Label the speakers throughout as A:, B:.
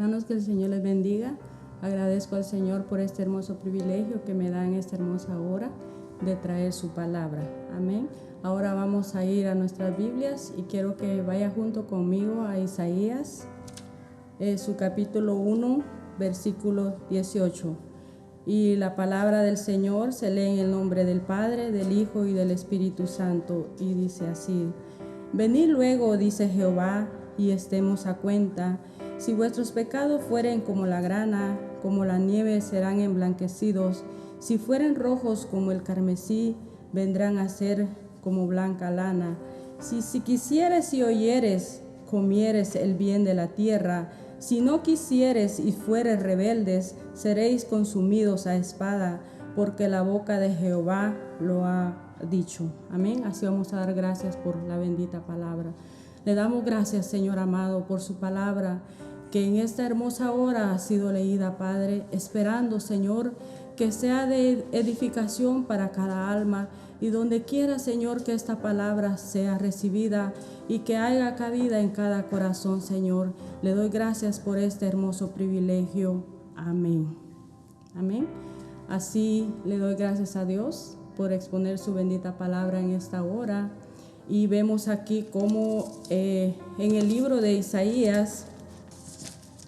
A: hermanos, que el Señor les bendiga. Agradezco al Señor por este hermoso privilegio que me da en esta hermosa hora de traer su palabra. Amén. Ahora vamos a ir a nuestras Biblias y quiero que vaya junto conmigo a Isaías, su capítulo 1, versículo 18. Y la palabra del Señor se lee en el nombre del Padre, del Hijo y del Espíritu Santo. Y dice así: Venid luego, dice Jehová, y estemos a cuenta. Si vuestros pecados fueren como la grana, como la nieve serán emblanquecidos. Si fueren rojos como el carmesí, vendrán a ser como blanca lana. Si quisieres y oyeres, comieres el bien de la tierra. Si no quisieres y fueres rebeldes, seréis consumidos a espada, porque la boca de Jehová lo ha dicho. Amén. Así vamos a dar gracias por la bendita palabra. Le damos gracias, Señor amado, por su palabra, que en esta hermosa hora ha sido leída, Padre, esperando, Señor, que sea de edificación para cada alma, y donde quiera, Señor, que esta palabra sea recibida y que haya cabida en cada corazón, Señor. Le doy gracias por este hermoso privilegio. Amén. Amén. Así le doy gracias a Dios por exponer su bendita palabra en esta hora. Y vemos aquí como en el libro de Isaías,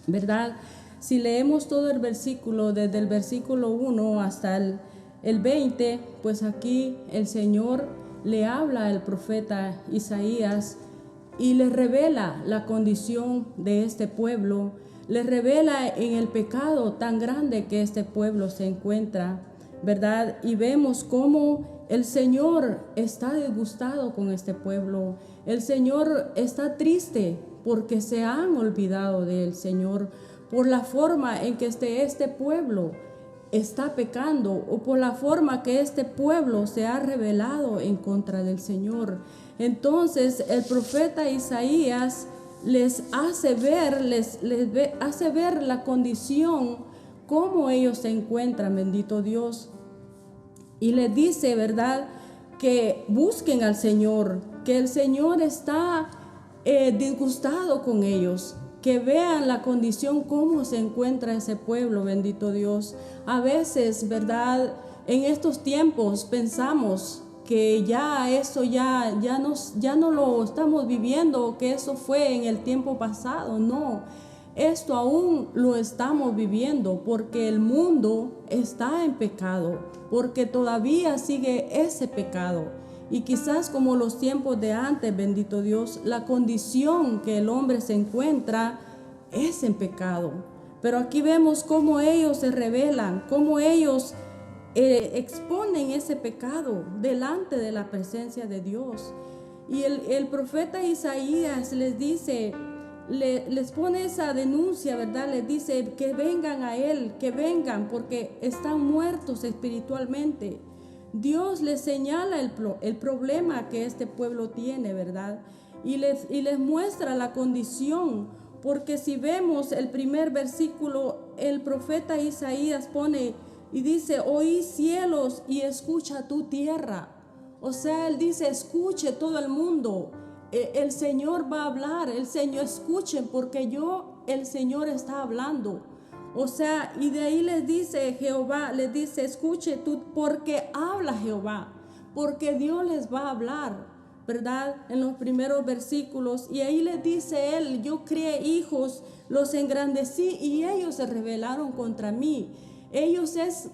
A: ¿verdad? Si leemos todo el versículo, desde el versículo 1 hasta el 20, pues aquí el Señor le habla al profeta Isaías y le revela la condición de este pueblo, le revela en el pecado tan grande que este pueblo se encuentra, ¿verdad? Y vemos cómo el Señor está disgustado con este pueblo. El Señor está triste porque se han olvidado del Señor, por la forma en que este pueblo está pecando, o por la forma que este pueblo se ha rebelado en contra del Señor. Entonces el profeta Isaías les hace ver, hace ver la condición, cómo ellos se encuentran, bendito Dios. Y les dice, ¿verdad?, que busquen al Señor, que el Señor está disgustado con ellos, que vean la condición, cómo se encuentra ese pueblo, bendito Dios. A veces, ¿verdad?, en estos tiempos pensamos que ya eso ya no lo estamos viviendo, que eso fue en el tiempo pasado. No, esto aún lo estamos viviendo porque el mundo está en pecado, porque todavía sigue ese pecado. Y quizás como los tiempos de antes, bendito Dios, la condición que el hombre se encuentra es en pecado. Pero aquí vemos cómo ellos se rebelan, cómo ellos exponen ese pecado delante de la presencia de Dios. Y el profeta Isaías les dice, les pone esa denuncia, ¿verdad? Les dice que vengan a Él, que vengan porque están muertos espiritualmente. Dios les señala el problema que este pueblo tiene, ¿verdad? Y les muestra la condición, porque si vemos el primer versículo, el profeta Isaías pone y dice: oí cielos y escucha tu tierra. O sea, él dice: escuche todo el mundo, el Señor va a hablar, el Señor, escuchen porque el Señor está hablando. O sea, y de ahí les dice Jehová, les dice: escuche tú, porque habla Jehová, porque Dios les va a hablar, ¿verdad? En los primeros versículos. Y ahí les dice él: yo crié hijos, los engrandecí y ellos se rebelaron contra mí.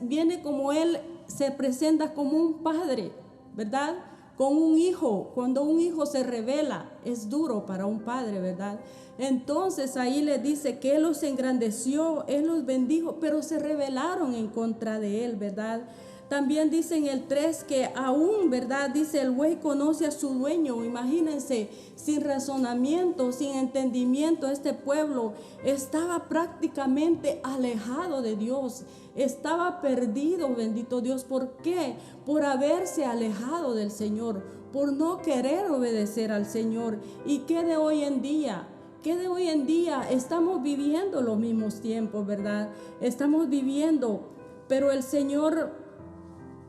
A: Viene como él se presenta como un padre, ¿verdad? Con un hijo, cuando un hijo se rebela, es duro para un padre, ¿verdad? Entonces ahí le dice que Él los engrandeció, Él los bendijo, pero se rebelaron en contra de Él, ¿verdad? También dice en el 3 que aún, ¿verdad? Dice: el buey conoce a su dueño. Imagínense, sin razonamiento, sin entendimiento, este pueblo estaba prácticamente alejado de Dios. Estaba perdido, bendito Dios. ¿Por qué? Por haberse alejado del Señor, por no querer obedecer al Señor. ¿Y qué de hoy en día? ¿Qué de hoy en día? Estamos viviendo los mismos tiempos, ¿verdad? Estamos viviendo, pero el Señor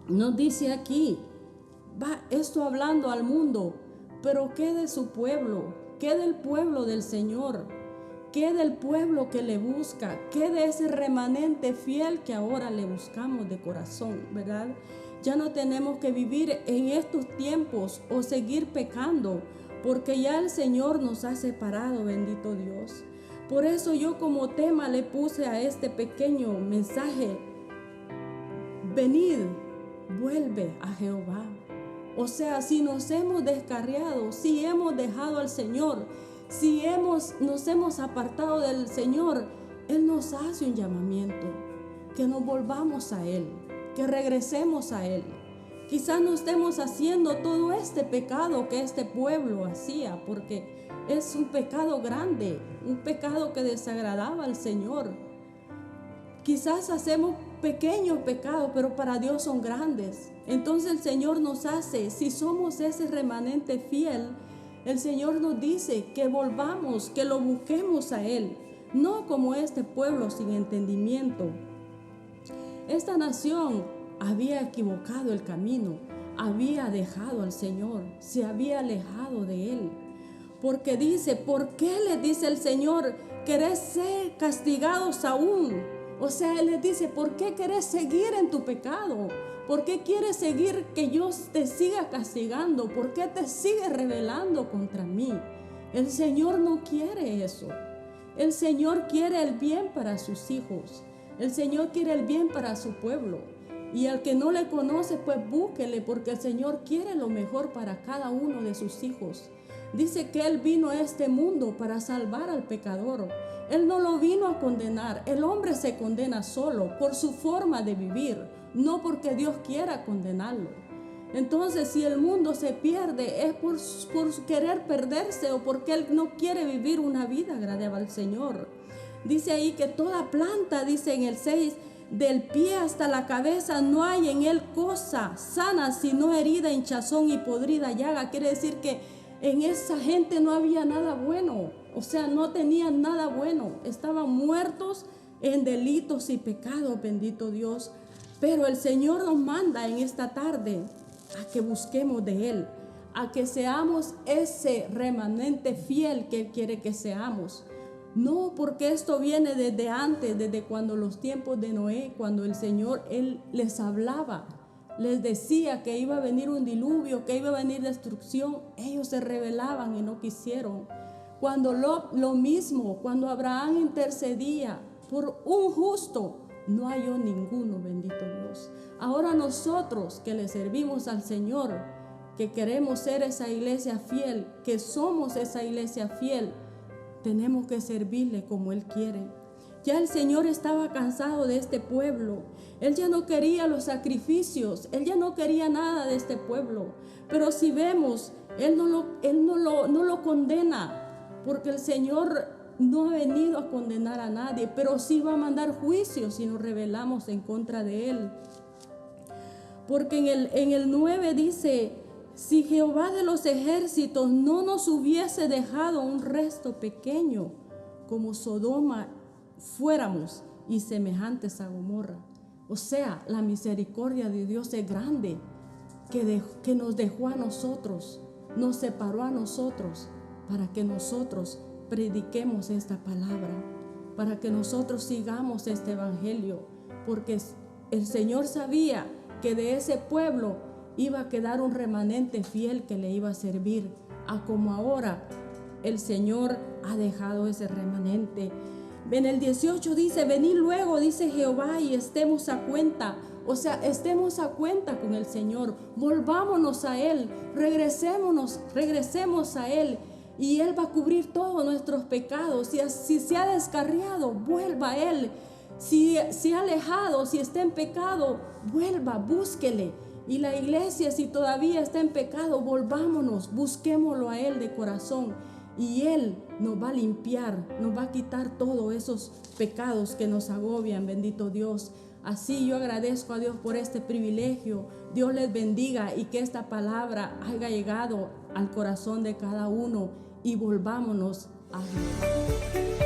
A: nos dice aquí, va esto hablando al mundo, pero ¿qué de su pueblo? ¿Qué del pueblo del Señor? ¿Qué del pueblo que le busca? ¿Qué de ese remanente fiel que ahora le buscamos de corazón, verdad? Ya no tenemos que vivir en estos tiempos o seguir pecando, porque ya el Señor nos ha separado, bendito Dios. Por eso yo como tema le puse a este pequeño mensaje: venid, vuelve a Jehová. O sea, si nos hemos descarriado, si hemos dejado al Señor, si nos hemos apartado del Señor, Él nos hace un llamamiento, que nos volvamos a Él, que regresemos a Él. Quizás no estemos haciendo todo este pecado que este pueblo hacía, porque es un pecado grande, un pecado que desagradaba al Señor. Quizás hacemos pequeños pecados, pero para Dios son grandes. Entonces el Señor nos hace, si somos ese remanente fiel, el Señor nos dice que volvamos, que lo busquemos a Él, no como este pueblo sin entendimiento. Esta nación había equivocado el camino, había dejado al Señor, se había alejado de Él. Porque dice, ¿por qué les dice el Señor, querés ser castigados aún? O sea, Él les dice, ¿por qué querés seguir en tu pecado? ¿Por qué quieres seguir que yo te siga castigando? ¿Por qué te sigues rebelando contra mí? El Señor no quiere eso. El Señor quiere el bien para sus hijos. El Señor quiere el bien para su pueblo. Y al que no le conoce, pues búsquele, porque el Señor quiere lo mejor para cada uno de sus hijos. Dice que Él vino a este mundo para salvar al pecador. Él no lo vino a condenar. El hombre se condena solo por su forma de vivir, no porque Dios quiera condenarlo. Entonces, si el mundo se pierde, es por querer perderse o porque Él no quiere vivir una vida agradable al Señor. Dice ahí que toda planta, dice en el 6, del pie hasta la cabeza no hay en él cosa sana, sino herida, hinchazón y podrida llaga. Quiere decir que en esa gente no había nada bueno. O sea, no tenían nada bueno. Estaban muertos en delitos y pecados, bendito Dios. Pero el Señor nos manda en esta tarde a que busquemos de Él, a que seamos ese remanente fiel que Él quiere que seamos. No, porque esto viene desde antes, desde cuando los tiempos de Noé, cuando el Señor, Él les hablaba, les decía que iba a venir un diluvio, que iba a venir destrucción. Ellos se rebelaban y no quisieron. Cuando lo mismo, cuando Abraham intercedía por un justo, no halló ninguno, bendito Dios. Ahora nosotros que le servimos al Señor, que queremos ser esa iglesia fiel, que somos esa iglesia fiel, tenemos que servirle como Él quiere. Ya el Señor estaba cansado de este pueblo. Él ya no quería los sacrificios. Él ya no quería nada de este pueblo. Pero si vemos, Él no lo condena, porque el Señor no ha venido a condenar a nadie, pero sí va a mandar juicio si nos rebelamos en contra de Él. Porque en el 9 dice: si Jehová de los ejércitos no nos hubiese dejado un resto pequeño, como Sodoma fuéramos y semejantes a Gomorra. O sea, la misericordia de Dios es grande, que nos dejó a nosotros, nos separó a nosotros, para que nosotros prediquemos esta palabra, para que nosotros sigamos este evangelio, porque el Señor sabía que de ese pueblo iba a quedar un remanente fiel que le iba a servir, a como ahora el Señor ha dejado ese remanente. En el 18 dice: venid luego, dice Jehová, y estemos a cuenta. O sea, estemos a cuenta con el Señor, volvámonos a Él, regresemos a Él, y Él va a cubrir todos nuestros pecados. Si se ha descarriado, vuelva a Él. Si se ha alejado, si está en pecado, vuelva, búsquele. Y la iglesia, si todavía está en pecado, volvámonos, busquémoslo a Él de corazón. Y Él nos va a limpiar, nos va a quitar todos esos pecados que nos agobian, bendito Dios. Así yo agradezco a Dios por este privilegio. Dios les bendiga y que esta palabra haya llegado al corazón de cada uno y volvámonos a Dios.